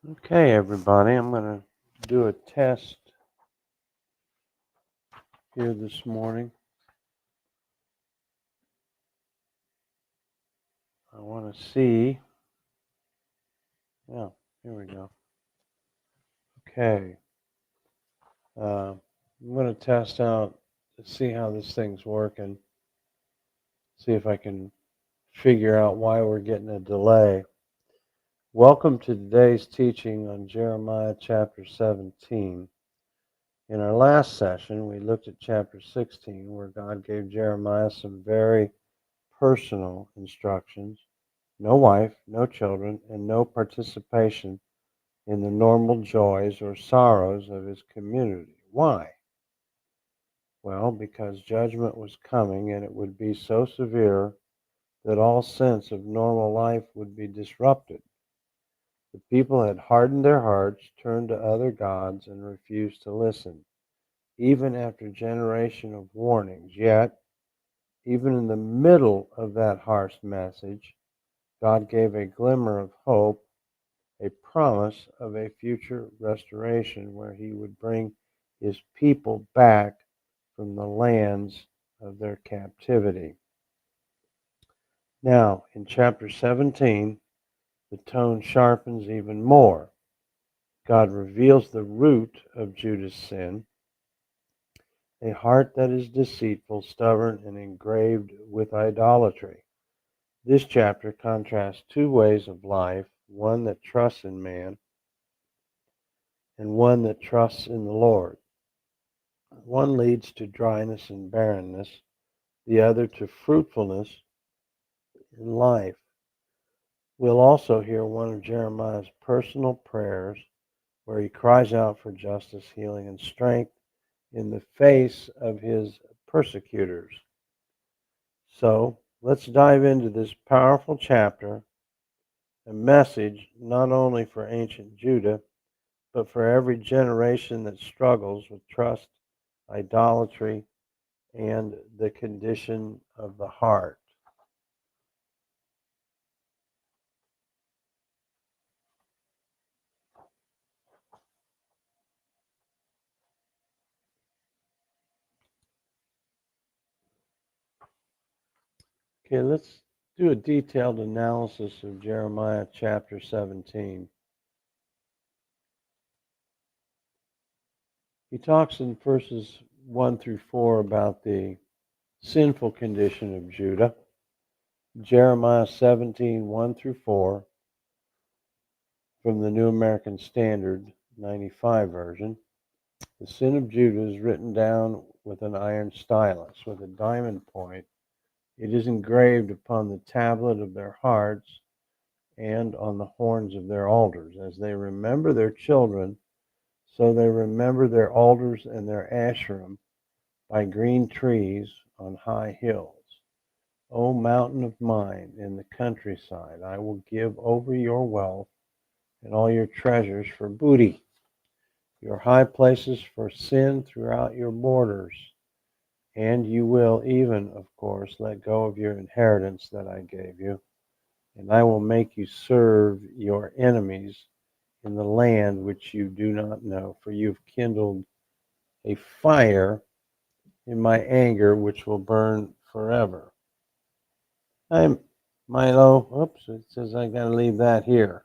Okay, everybody, I'm going to do a test here this morning. I want to see. Yeah, here we go. Okay. I'm going to test out to see how this thing's working, see if I can figure out why we're getting a delay. Welcome to today's teaching on Jeremiah chapter 17. In our last session, we looked at chapter 16, where God gave Jeremiah some very personal instructions: no wife, no children, and no participation in the normal joys or sorrows of his community. Why? Well, because judgment was coming, and it would be so severe that all sense of normal life would be disrupted. The people had hardened their hearts, turned to other gods, and refused to listen, even after a generation of warnings. Yet, even in the middle of that harsh message, God gave a glimmer of hope, a promise of a future restoration where he would bring his people back from the lands of their captivity. Now, in chapter 17, the tone sharpens even more. God reveals the root of Judah's sin, a heart that is deceitful, stubborn, and engraved with idolatry. This chapter contrasts two ways of life, one that trusts in man and one that trusts in the Lord. One leads to dryness and barrenness, the other to fruitfulness in life. We'll also hear one of Jeremiah's personal prayers where he cries out for justice, healing, and strength in the face of his persecutors. So let's dive into this powerful chapter, a message not only for ancient Judah, but for every generation that struggles with trust, idolatry, and the condition of the heart. Okay, let's do a detailed analysis of Jeremiah chapter 17. He talks in verses 1 through 4 about the sinful condition of Judah. Jeremiah 17, 1 through 4, from the New American Standard 95 version. The sin of Judah is written down with an iron stylus, with a diamond point. It is engraved upon the tablet of their hearts and on the horns of their altars. As they remember their children, so they remember their altars and their Asherim by green trees on high hills. O mountain of mine in the countryside, I will give over your wealth and all your treasures for booty, your high places for sin throughout your borders. And you will even, of course, let go of your inheritance that I gave you, and I will make you serve your enemies in the land which you do not know, for you've kindled a fire in my anger which will burn forever. I'm Milo. Oops, it says I got to leave that here.